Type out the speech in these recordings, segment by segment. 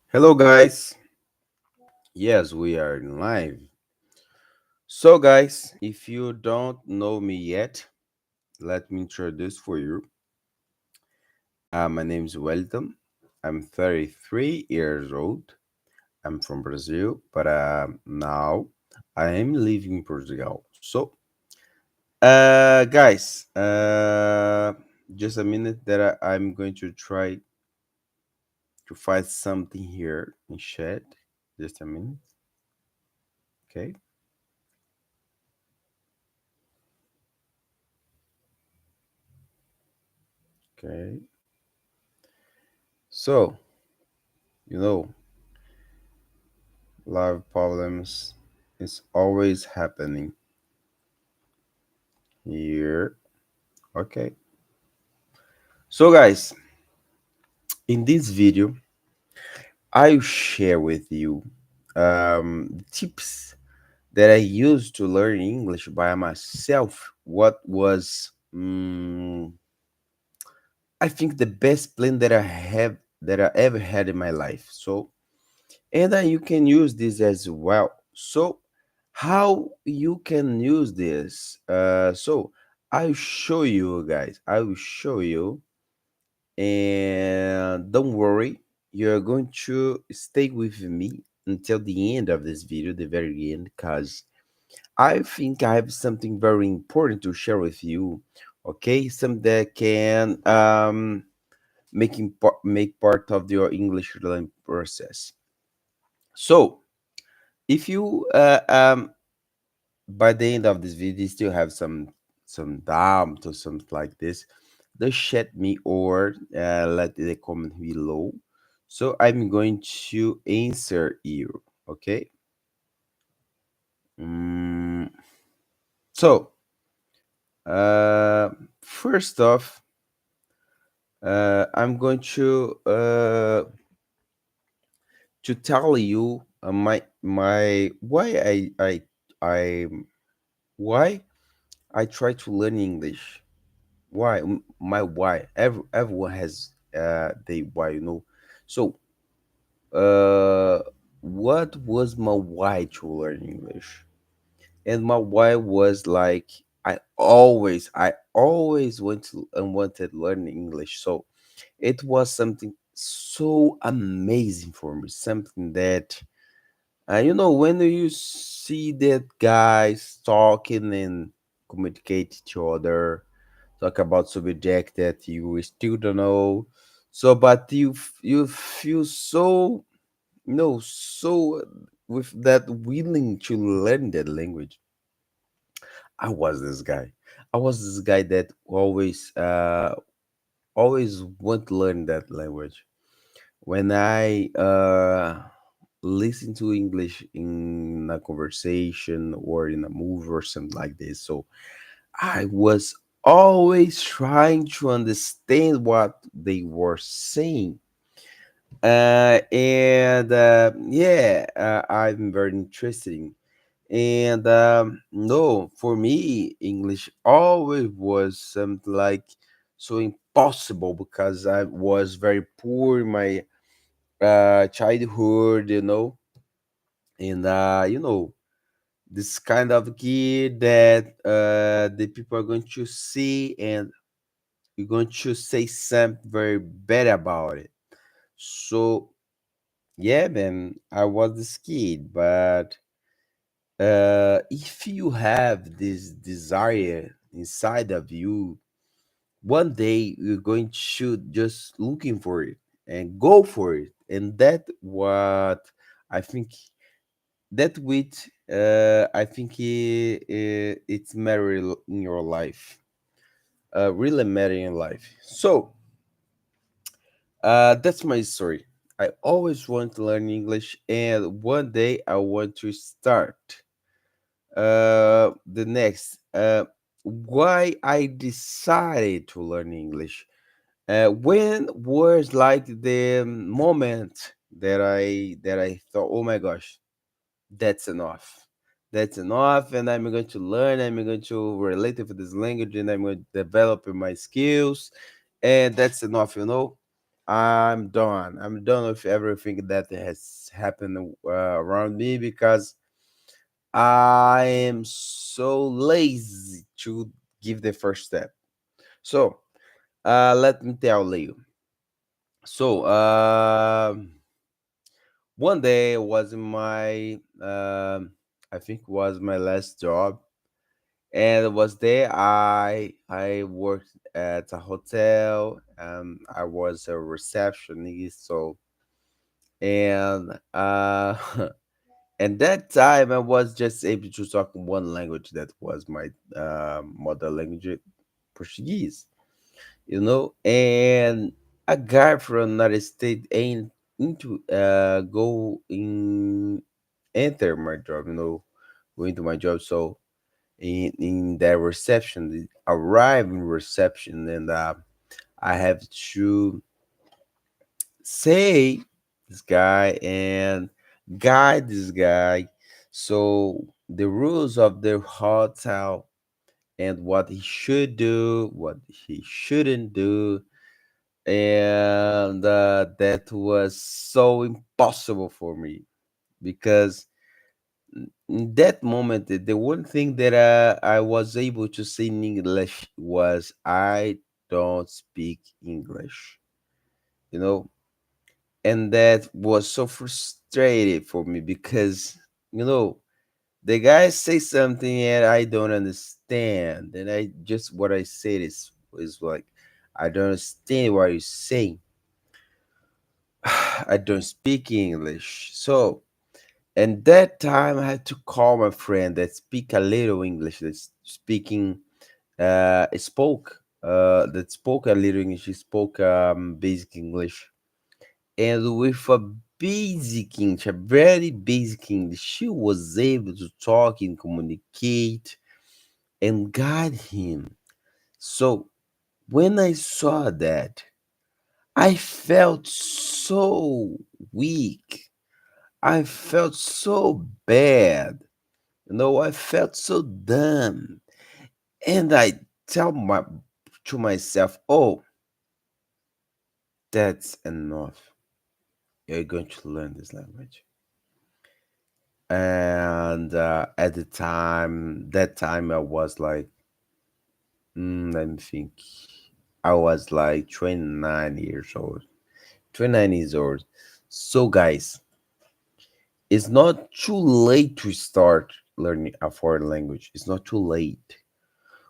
Hello, guys. Yes, we are in live. So, guys, if you don't know me yet, let me introduce for you. My name is Wellington. I'm 33 years old. I'm from Brazil, but now I am living in Portugal. So, guys, just a minute that I'm going to try to find something here in chat. Just a minute, okay? Okay. So, you know, love problems is always happening here. Okay. So guys, in this video, I'll share with you tips that I used to learn English by myself. What was I think the best plan that I ever had in my life. So and you can use this as well. So how you can use this? So I'll show you guys. I will show you, and don't worry, you're going to stay with me until the end of this video, the very end, because I think I have something very important to share with you. Okay, something that can make part of your English learning process. So if you by the end of this video you still have some doubt or something like this, just chat me or let the comment below, so I'm going to answer you. Okay. Mm, so uh first off, I'm going to tell you my I why I try to learn English. Why? My why? Everyone has they why, you know. So uh what was my why to learn English? And my why was like I always went to and wanted to learn English. So it was something so amazing for me, something that when you see that guys talking and communicate each other, talk about subject that you still don't know. So, but you feel so, so with that willing to learn that language. I was this guy. I was this guy that always want to learn that language. When I listen to English in a conversation or in a movie or something like this, so I was always trying to understand what they were saying. And yeah, I'm very interested in. And no, for me, English always was something like so impossible because I was very poor in my childhood, and this kind of kid that the people are going to see and you're going to say something very bad about it. So yeah, man, I was this kid, but if you have this desire inside of you, one day you're going to just looking for it and go for it, and that what I think that with I think it's matter in your life, really matter in life. So that's my story. I always want to learn English, and one day I want to start. The next, why I decided to learn English. When was like the moment that I thought, oh my gosh, that's enough. That's enough, and I'm going to learn. I'm going to relate with this language, and I'm going to develop my skills, and that's enough. I'm done. I'm done with everything that has happened around me because I am so lazy to give the first step. So, let me tell you. So, one day was my, I think was my last job, and it was there. I worked at a hotel. I was a receptionist. So, and and that time I was just able to talk one language that was my mother language, Portuguese. And a guy from another state ain't into go in enter my job, go into my job. So in that reception, arrive in reception, and I have to say this guy and guide this guy. So the rules of the hotel and what he should do, what he shouldn't do, and that was so impossible for me because in that moment, the one thing that I was able to say in English was I don't speak English, you know, and that was so frustrated for me because you know the guy say something and I don't understand, and I just what I said is like I don't understand what you're saying. I don't speak English. So, and that time I had to call my friend that speak a little English, that's speaking, that spoke a little English, he spoke basic English. And with a basic English, a very basic English, she was able to talk and communicate and guide him. So when I saw that, I felt so weak. I felt so bad. I felt so dumb. And I tell my to myself, oh, that's enough. You're going to learn this language. And at the time, that time I was like, let me think. I was like 29 years old. 29 years old. So, guys, it's not too late to start learning a foreign language. It's not too late.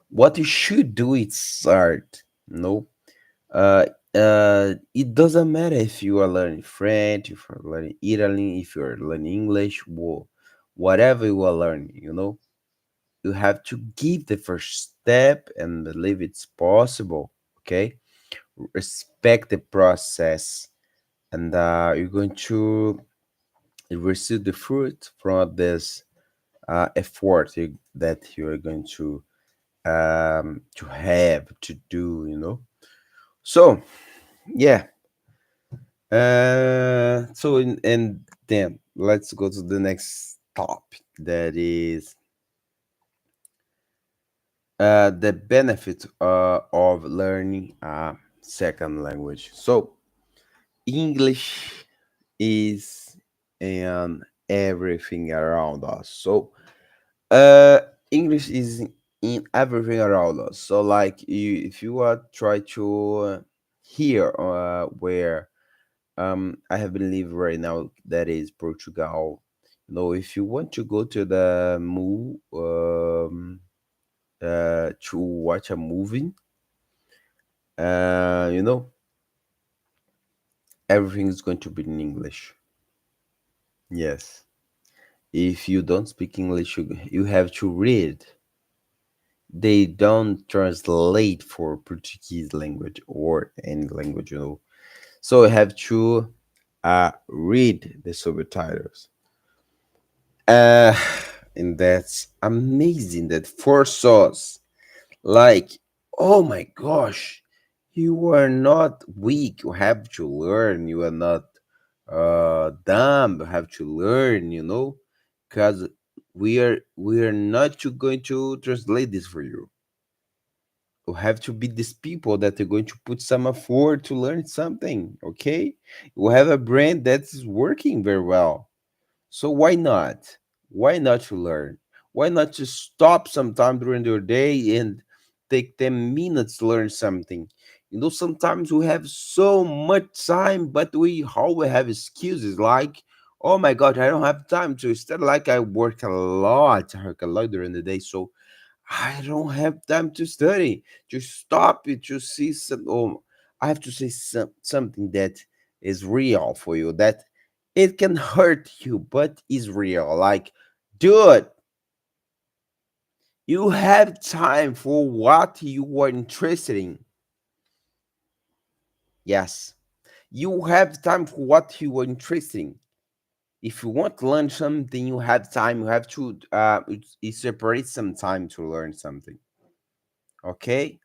What you should do is start. No, it doesn't matter if you are learning French, if you're learning Italian, if you're learning English, whatever you are learning. You have to give the first step and believe it's possible. Okay, respect the process, and you're going to receive the fruit from this effort that you are going to have to do. So yeah. And then let's go to the next topic. That is the benefit of learning a second language. So English is in everything around us. So uh, English is in everything around us. So like if you are try to hear where I have been living right now, that is Portugal. If you want to go to the to watch a movie, uh, you know, everything is going to be in English. Yes. If you don't speak English, you have to read. They don't translate for Portuguese language or any language. So you have to read the subtitles. Uh, and that's amazing that for us, like, oh my gosh, you are not weak. You have to learn. You are not dumb. You have to learn, because we are not going to translate this for you. You have to be these people that are going to put some effort to learn something. Okay, you have a brand that's working very well, so why not? Why not to learn? Why not to stop sometime during your day and take 10 minutes to learn something? Sometimes we have so much time, but we always have excuses like, oh my God, I don't have time to study. Like I work a lot during the day, so I don't have time to study. To stop it, to see some. Oh, I have to say something that is real for you. That it can hurt you, but is real. Like, dude, you have time for what you are interested in. Yes, you have time for what you are interested in. If you want to learn something, you have time. You have to separate some time to learn something. Okay,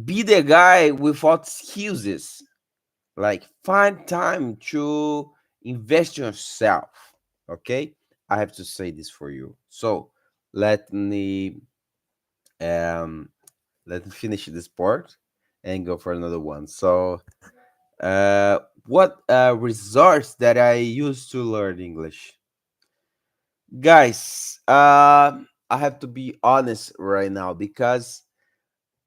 be the guy without excuses. Like find time to invest in yourself. Okay, I have to say this for you. So let me um let me finish this part and go for another one. So what resource that I use to learn English, guys? I have to be honest right now because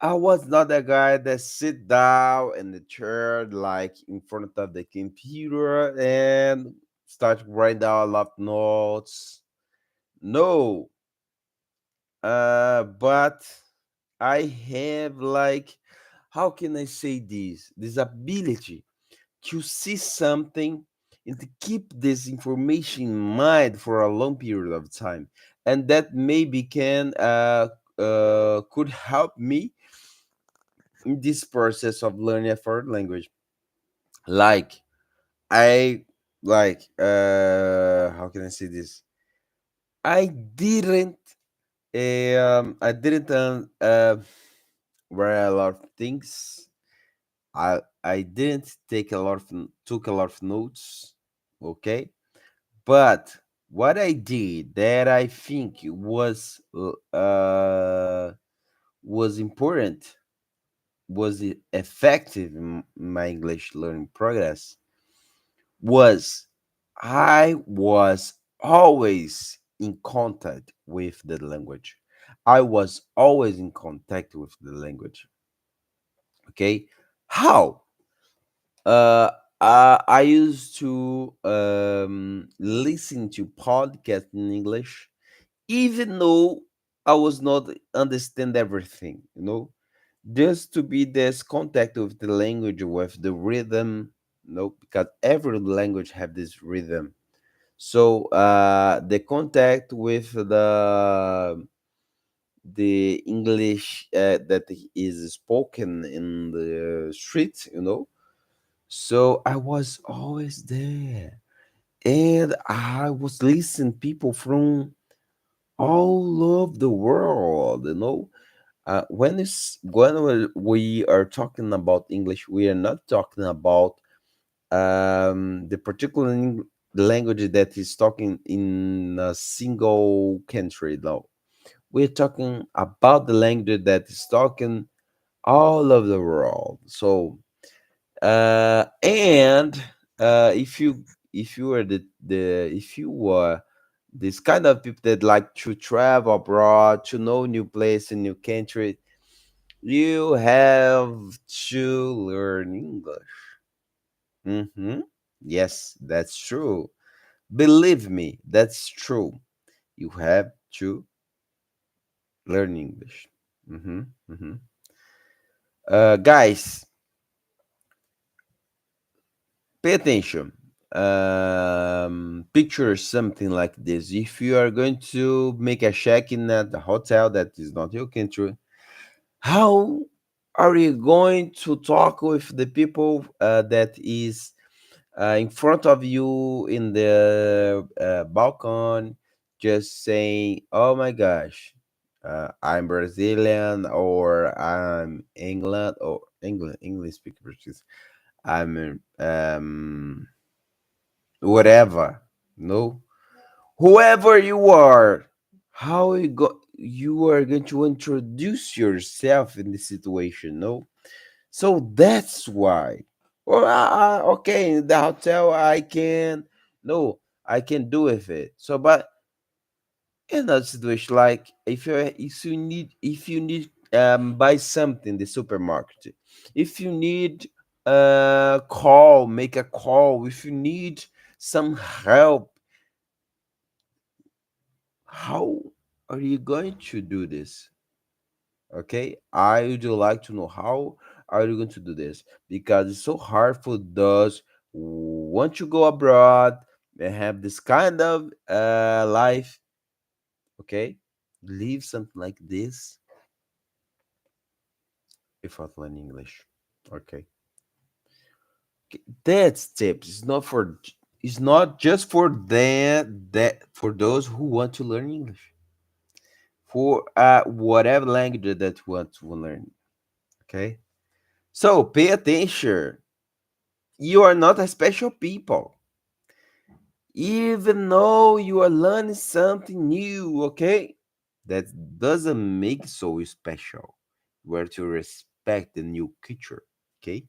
I was not a guy that sit down in the chair like in front of the computer and start writing down a lot of notes. No, but I have like, how can I say this? This ability to see something and to keep this information in mind for a long period of time, and that maybe can could help me in this process of learning a foreign language. Like I how can I say this? I didn't write a lot of things. I didn't take a lot of took a lot of notes. Okay, but what I did that I think was important, was effective in my English learning progress, was I was always in contact with the language. I was always in contact with the language. Okay. How? Uh, I used to listen to podcasts in English, even though I was not understand everything. Just to be this contact with the language, with the rhythm. Because every language have this rhythm. So the contact with the English that is spoken in the street. So I was always there, and I was listening people from all over the world. When we are talking about English, we are not talking about the particular language that is talking in a single country. No, we're talking about the language that is talking all over the world. So and if you are the if you were this kind of people that like to travel abroad to know new place and new country, you have to learn English. Yes, that's true. Believe me, that's true. You have to learn English. hmm hmm Guys, pay attention. Picture something like this. If you are going to make a check-in at the hotel that is not your country, how are you going to talk with the people that is in front of you in the balcony, just saying, "Oh my gosh, I'm Brazilian, or I'm England, or English speaker, I'm whatever." No, whoever you are, how you go? you are going to introduce yourself in the situation, no? So that's why. Or okay, in the hotel I can, no, I can do with it. So, but in that situation, like if you need buy something in the supermarket, if you need call, make a call, if you need some help, how are you going to do this? Okay, I would like to know how are you going to do this, because it's so hard for those who want to go abroad and have this kind of life. Okay, live something like this without learning English. Okay, that's tips. It's not just for that for those who want to learn English, for whatever language that you want to learn. Okay, so pay attention. You are not a special people, even though you are learning something new. Okay, that doesn't make so special. You are to respect the new culture. Okay,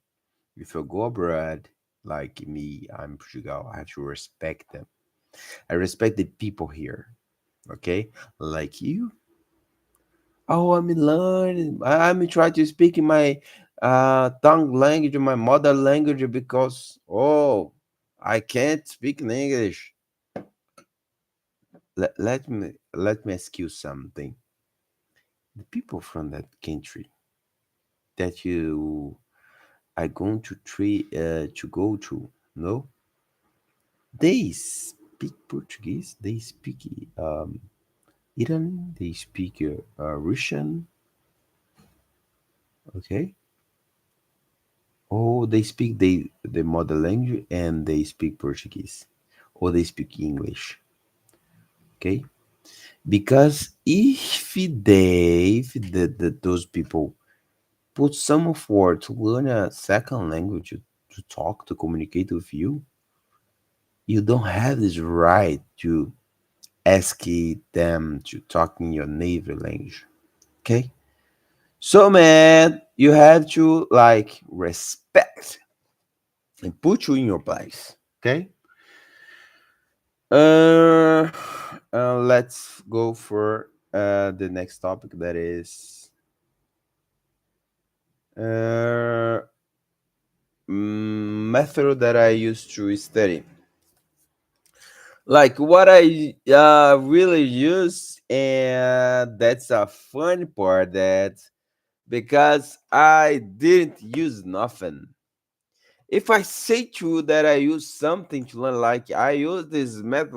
if you go abroad, like me, I'm Portugal, I have to respect them. I respect the people here. Okay, like you. Oh, I'm learning. I'm trying to speak in my tongue language, my mother language, because I can't speak in English. Let me ask you something. The people from that country that you are going to go to, no, they speak Portuguese. They speak Italian. They speak Russian. Okay. Oh, they speak the mother language and they speak Portuguese, or they speak English. Okay, because if those people put some effort to learn a second language to talk to communicate with you, you don't have this right to ask them to talk in your native language. Okay, so man, you have to like respect and put you in your place. Okay. Uh, let's go for the next topic, that is uh, method that I used to study. Like what I really use, and that's a funny part, that because I didn't use nothing. If I say to you that I use something to learn, like I use this method,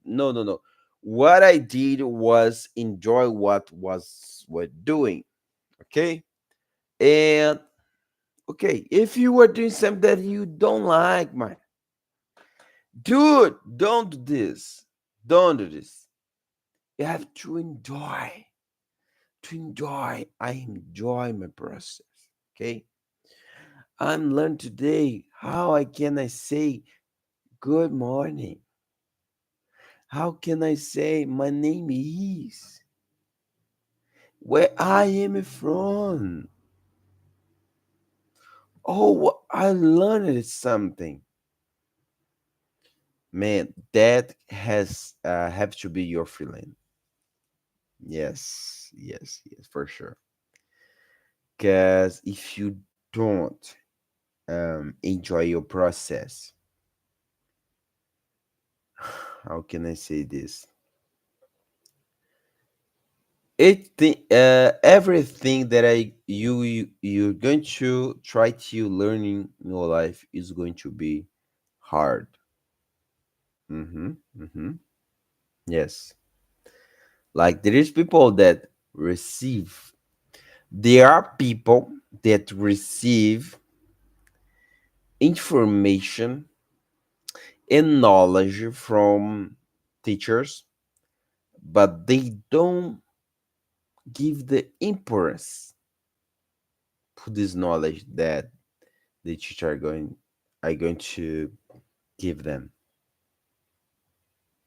no, no, no. What I did was enjoy what was we're doing. Okay, and okay, if you were doing something that you don't like, man, dude, don't do this. Don't do this. You have to enjoy. To enjoy. I enjoy my process. Okay, I'm learning today. How I can I say good morning? How can I say my name is? Where I am from? Oh, I learned something. Man, that has have to be your feeling. Yes, yes, yes, for sure. Because if you don't enjoy your process, how can I say this? Everything that you're going to try to learning in your life is going to be hard. Mm-hmm. Mm-hmm. Yes. Like there is people that receive. There are people that receive information and knowledge from teachers, but they don't give the importance to this knowledge that the teacher are going to give them.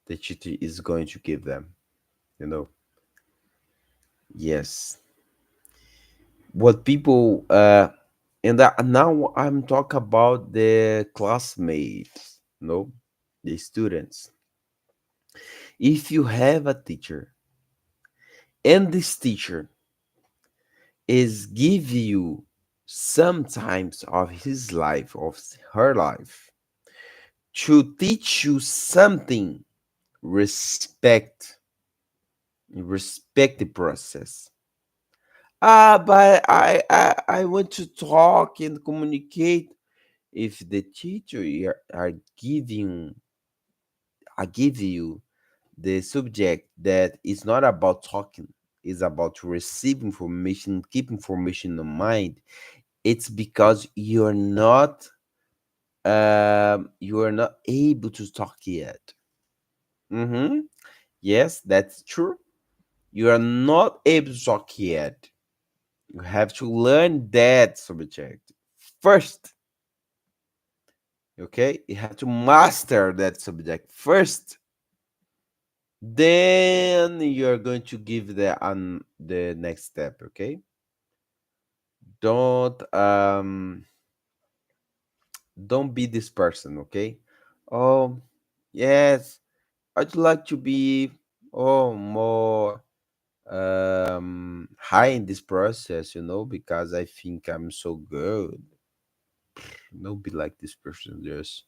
The teacher is going to give them. You know. Yes, what people and now I'm talking about the classmates, no, the students. If you have a teacher and this teacher is give you sometimes of his life, of her life, to teach you something, respect, respect the process. But I want to talk and communicate. If the teacher are giving, I give you the subject that is not about talking, is about to receive information, keep information in mind. It's because you are not able to talk yet. Mm-hmm. Yes, that's true. You are not able to talk yet. You have to learn that subject first. Okay, you have to master that subject first. Then you're going to give the next step. Okay, don't um don't be this person. Okay. Oh yes, I'd like to be more high in this process, because I think I'm so good. Don't be like this person. Just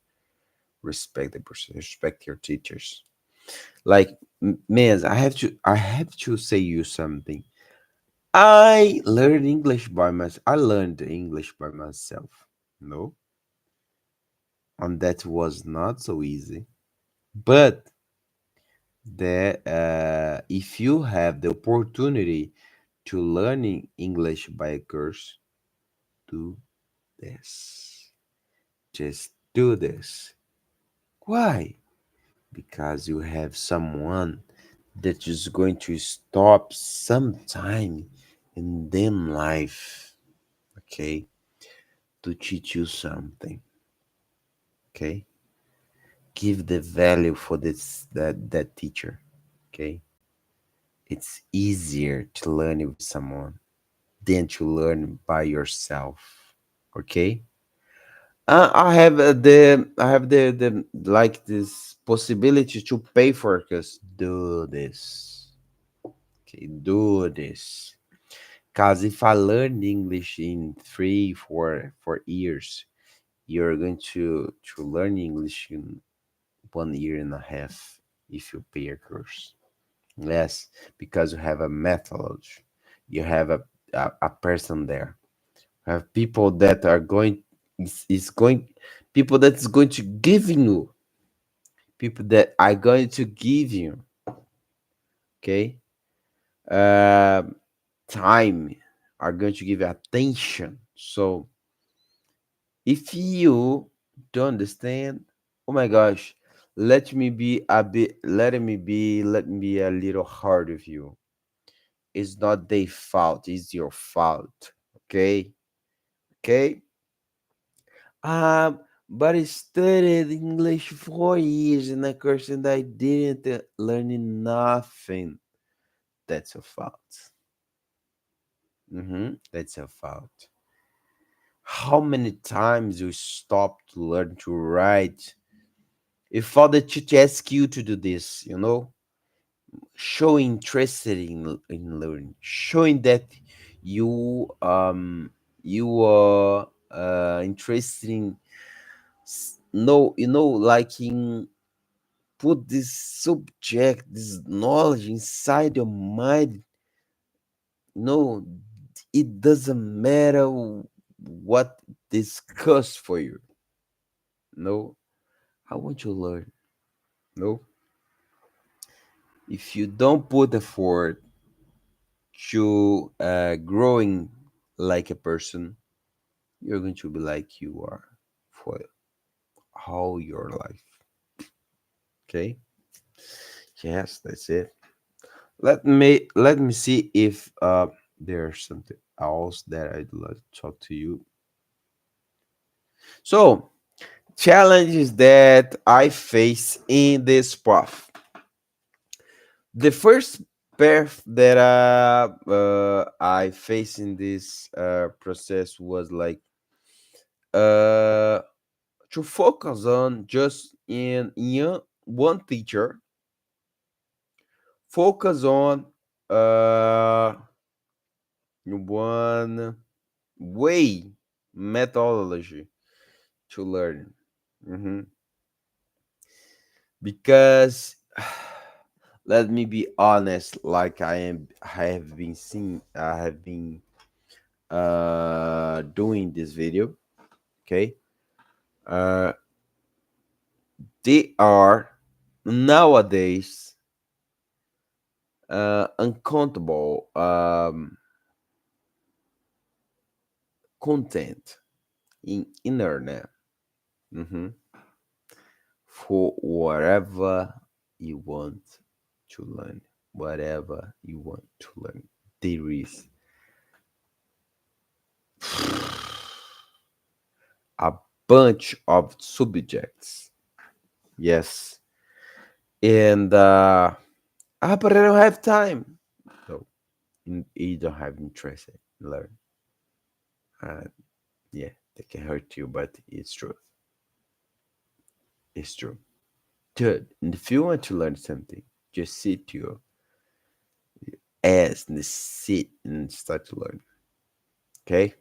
respect the person, respect your teachers. Like, man, I have to say you something. I learned English by myself. No, and that was not so easy. But that if you have the opportunity to learning English by a course, do this. Just do this. Why? Because you have someone that is going to stop sometime in them life, okay, to teach you something, okay. Give the value for that teacher, okay. It's easier to learn with someone than to learn by yourself, okay. I have the like this possibility to pay for it, cause do this, okay, do this. Cause if I learned English in 3, 4 years, you're going to learn English in 1 year and a half if you pay your course. Yes, because you have a methodology, you have a person there, have people that are going is going people that is going to give you, people that are going to give you, okay, uh, time, are going to give you attention. So if you don't understand, oh my gosh, let me be a little hard with you. It's not their fault, it's your fault. Okay. Okay. But I studied English 4 years in a course and I didn't learn nothing. That's your fault. That's your fault. How many times you stopped to learn to write? If all the teacher ask you to do this, show interested in learning, showing that you are interested in no, like in put this subject, this knowledge inside your mind. No, it doesn't matter what discuss for you. No, I want you to learn. No, if you don't put effort to growing like a person, you're going to be like you are for all your life. Okay. Yes, that's it. Let me see if there's something else that I'd like to talk to you. So, challenges that I face in this path. The first path that I faced in this process was like uh to focus on just in one teacher, focus on uh one way, methodology to learn. Mhm. Because let me be honest, like I have been seeing, I have been doing this video. Okay, uh they are nowadays uncountable content in internet. Mhm. For whatever you want to learn, whatever you want to learn, there is a bunch of subjects. Yes, and but I don't have time. So you don't have interest in learn. Uh, yeah, they can hurt you, but it's true. It's true. Dude, and if you want to learn something, just sit your ass and sit and start to learn. Okay.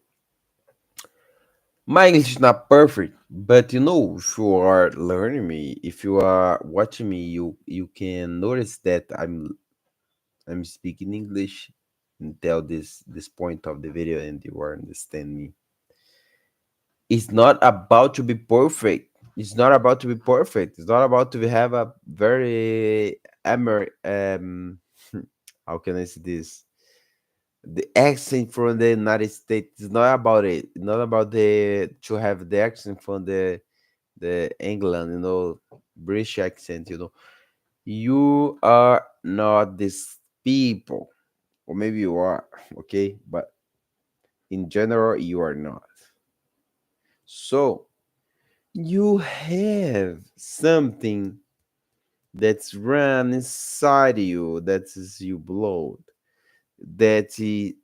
My English is not perfect, but if you are learning me, if you are watching me, you can notice that I'm speaking English until this point of the video, and you are understand me. It's not about to be perfect. It's not about to be perfect. It's not about to have a very how can I say this? The accent from the United States is not about it. It's not about the to have the accent from the England, British accent. You are not this people, or maybe you are, okay, but in general, you are not. So you have something that's run inside you, that is you blood, that is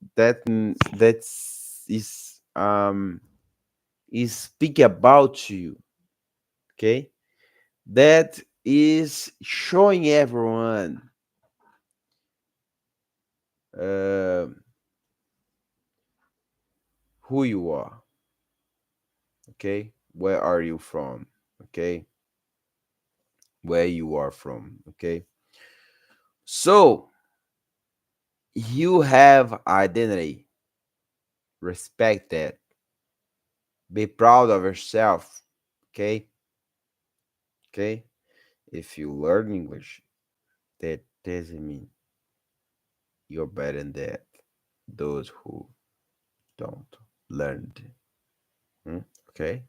speak about you, okay? That is showing everyone uh, who you are, okay? Where are you from, okay? Where you are from, okay? So you have identity, respect that, be proud of yourself, okay? Okay? If you learn English, that doesn't mean you're better than that. Those who don't learn, hmm? Okay?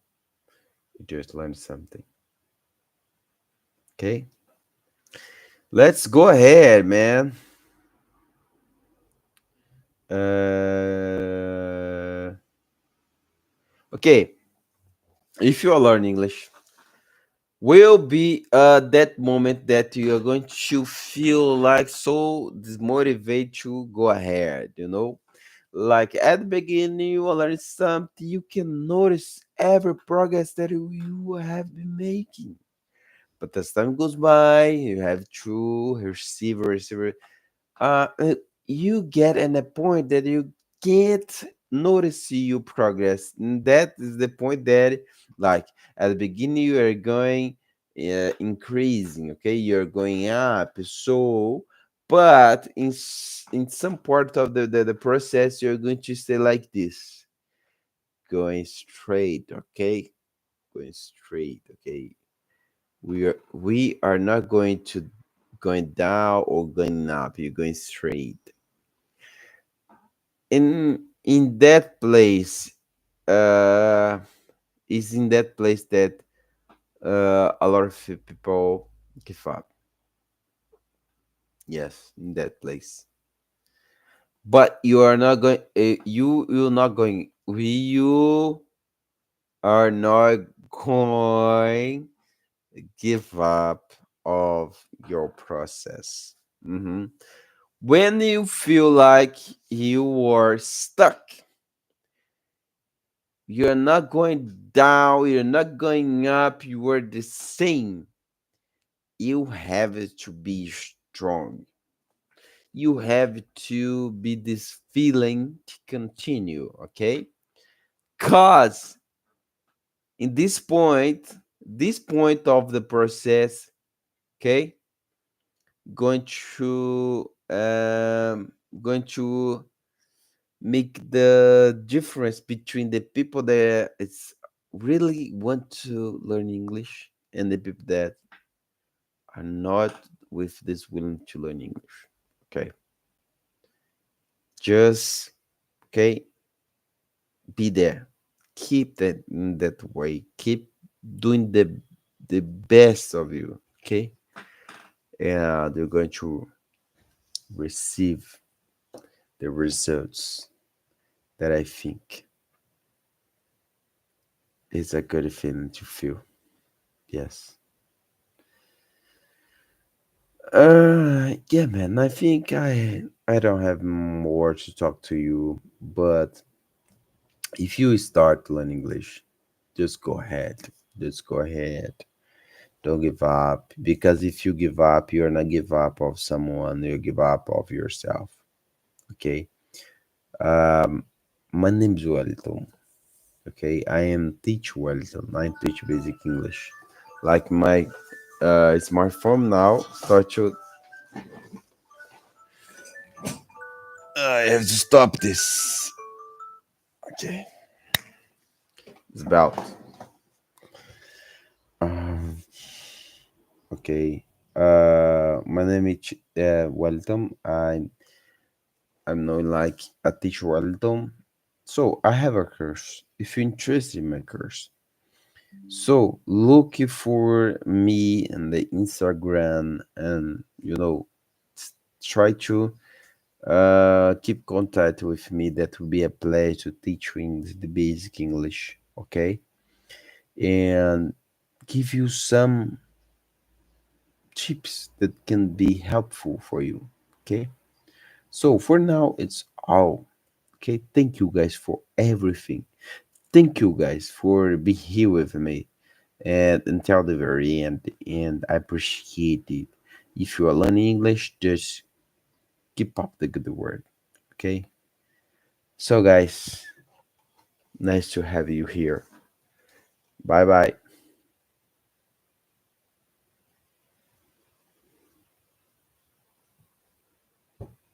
You just learn something, okay? Let's go ahead, man. Uh, okay, if you are learning English, will be that moment that you're going to feel like so dismotivated to go ahead, like at the beginning you are learning something, you can notice every progress that you have been making, but as time goes by you have to receive, uh, you get in a point that you can't notice your progress. And that is the point that, like, at the beginning, you are going increasing, okay? You're going up. So, but in some part of the process, you're going to stay like this, going straight, okay? Going straight, okay? We are not going down or going up. You're going straight. In that place, uh is in that place that a lot of people give up. Yes, in that place, but you are not going, you're not going, you are not going give up of your process. Mhm. When you feel like you are stuck, you're not going down, you're not going up, you are the same. You have to be strong. You have to be this feeling to continue, okay? Cause in this point of the process, okay, going to going to make the difference between the people that it's really want to learn English and the people that are not with this willing to learn English. Okay, just okay, be there. Keep that in that way. Keep doing the best of you. Okay, and you're going to receive the results that I think is a good feeling to feel. Yes. Yeah, man. I think I don't have more to talk to you, but if you start learning English, just go ahead. Just go ahead. Don't give up because if you give up, you're not give up of someone. You give up of yourself. Okay. Um, my name's Wellington. Okay, I am teach Wellington. I teach basic English. Like my smartphone now start to. I have to stop this. Okay, it's about. Um, okay. My name is Wellington. I'm not like a teacher Wellington. So I have a course. If you're interested in my course, so look for me in the Instagram and try to keep contact with me. That will be a pleasure to teach you the basic English, okay? And give you some tips that can be helpful for you, okay? So for now, it's all. Okay, thank you guys for everything. Thank you guys for being here with me and until the very end. And I appreciate it. If you are learning English, just keep up the good work. Okay. So guys, nice to have you here. Bye bye.